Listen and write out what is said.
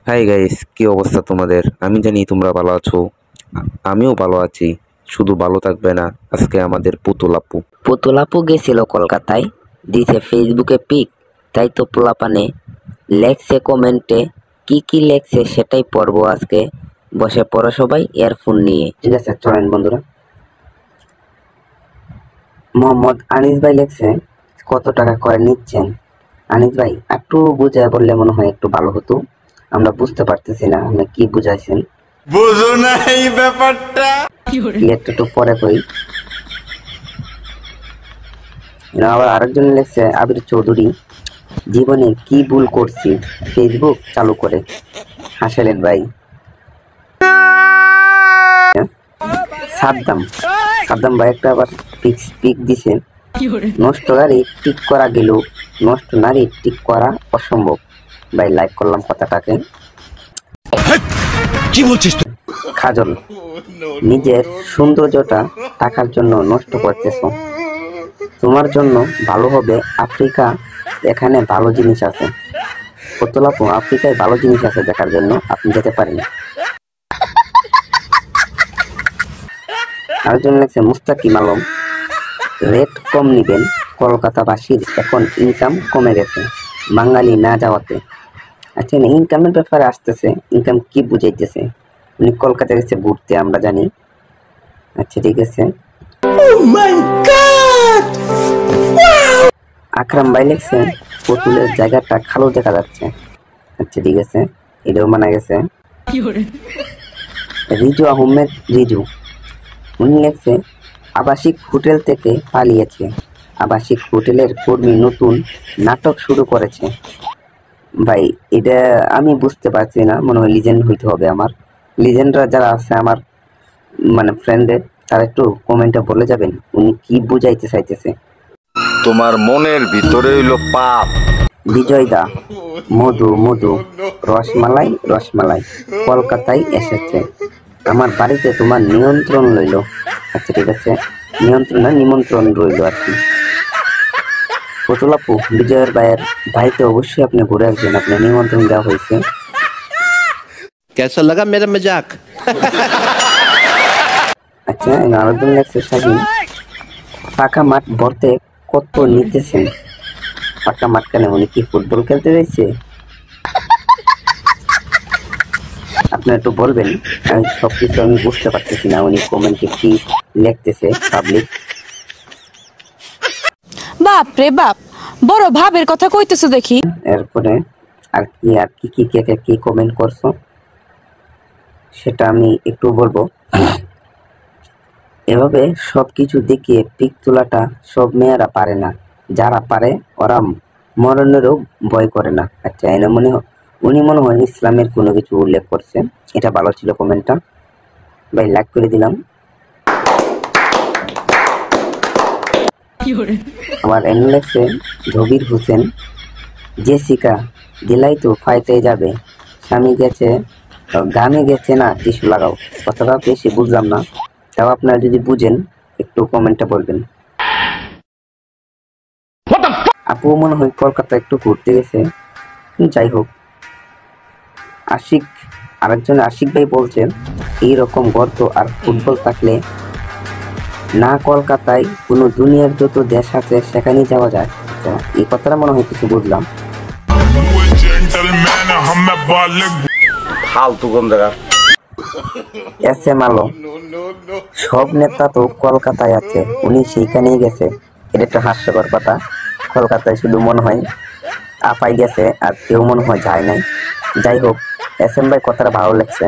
Hi guys, কি অবস্থা তোমাদের? আমি জানি তোমরা ভালো আছো। আমিও ভালো আছি। শুধু ভালো থাকবে না, আজকে আমাদের পুতুল আপু গেছিল কলকাতায়, দিছে ফেসবুকে পিক। তাই তো পোলাপানে লেখছে কমেন্টে, কি লেখছে সেটাই পড়বো আজকে। বসে পড়ো সবাই ইয়ারফোন নিয়ে। ঠিক আছে, চলেন বন্ধুরা। মোহাম্মদ আনিস ভাই লেখছে, কত টাকা করে নিচ্ছেন? আনিস ভাই একটু বুঝায় বললে মনে হয় একটু ভালো হতো। আমরা বুঝতে পারতেছি না আপনি কি বুঝাইছেন। বুঝো না এই ব্যাপারটা। একটু পরে কই। আবার আরেকজন লেখছে, আবির চৌধুরী, জীবনে কি ভুল করছি ফেসবুক চালু করে? হাসালেন ভাই। সাদ্দাম ভাই একটা আবার পিক দিছে, নষ্ট গাড়ি ঠিক করা গেল, নষ্ট নারী ঠিক করা অসম্ভব। ভাই লাইক করলাম কথাটাকে। কি বলছিস? খাজল, নিজের সৌন্দর্যটা টাকার জন্য নষ্ট করতেছ। তোমার জন্য ভালো হবে আফ্রিকা, এখানে ভালো জিনিস আছে। পুতুলাপু, আফ্রিকায় ভালো জিনিস আছে দেখার জন্য, আপনি যেতে পারেন। আরেকজন লেগছে, মুস্তাকিম আলম, রেট কম নিবেন, কলকাতাবাসীর এখন ইনকাম কমে গেছে বাঙালি না যাওয়াতে। আচ্ছা, ইনকামের ব্যাপারে আসতেছে, ইনকাম কি বুঝাইতেছে? উনি কলকাতা গেছে ঘুরতে, আমরা জানি। আচ্ছা ঠিক আছে। আকরাম ভাই লেখছে, পুতুলের জায়গাটা খালো দেখা যাচ্ছে। আচ্ছা ঠিক আছে, এটাও মানা গেছে। রিজু আহমেদ রিজু, উনি লেখছে, আবাসিক হোটেল থেকে পালিয়েছে, আবাসিক হোটেলের কর্মী নতুন নাটক শুরু করেছে। ভাই এটা আমি বুঝতে পারছি না, মনে হয় লিজেন্ড হইতে হবে। আমার লিজেন্ডরা যারা আছে আমার মানে ফ্রেন্ডের, তারা একটু কমেন্টে বলে যাবেন উনি কি বুঝাইতে চাইতেছে। তোমার মনের ভিতরে হইল পাপ। বিজয় দা, মধু রসমালাই কলকাতায় এসেছে, আমার বাড়িতে তোমার নিয়ন্ত্রণ লইল। আচ্ছা ঠিক আছে, নিমন্ত্রণ রইল আর কি। পুতুলাপু, বিজয়ের ভাইয়ের ভাইতে অবশ্যই আপনি ঘুরে আসবেন, আপনি নিমন্ত্রণ দেওয়া হয়েছে। कैसा लगा मेरा मजाक? আচ্ছা, আরেকজন লেখছে, স্বাধীন, ফাঁকা মাঠ ভরতে কত নিতেছেন? ফাঁকা মাঠ কেন, উনি কি ফুটবল খেলতে চাইছে? আপনি একটু বলবেন, আমি সবকিছু আমি বুঝতে পারতেছি না উনি কমেন্টে কি লিখতেছে পাবলিক। বাপ রে বাপ, বড় ভাবের কথা কইতেছো দেখি। এরপরে আর কি কমেন্ট করছো সেটা আমি একটু বলবো। এভাবে সবকিছু দেখিয়ে পিক তোলাটা সব মেয়েরা পারে না, যারা পারে ওরা মরণেরও ভয় করে না। আচ্ছা, উনি মনে হয় ইসলামের কোনো কিছু উল্লেখ করছেন। এটা ভালো ছিল কমেন্টটা, ভাই লাইক করে দিলাম। আমার এনে লেখছে, ধবির হোসেন, জেসিকা, দিলাই তো ফাইতে যাবে, স্বামী গেছে গানে গেছে না, টিস্যু লাগাও। কথাটা বেশি বুঝলাম না, তাও আপনারা যদি বুঝেন একটু কমেন্টে বলবেন। আপু মনে হয় কলকাতা একটু ঘুরতে গেছে, যাই হোক। আরেকজন আশিক ভাই বলছেন, এইরকম গর্ত আর ফুটবল থাকলে না কলকাতায় কোনো দুনিয়ার যত দেশ আছে সেখানেই যাওয়া যায়। এই কথাটা মনে হয় কিছু বুঝলাম। SM আলো, সব নেতা তো কলকাতায় আছে, উনি সেইখানেই গেছে। এটা একটা হাস্যকর কথা। কলকাতায় শুধু মনে হয় আপাই গেছে, আর কেউ মনে হয় যায় নাই। যাই হোক, SM ভাই কথাটা ভালো লাগছে।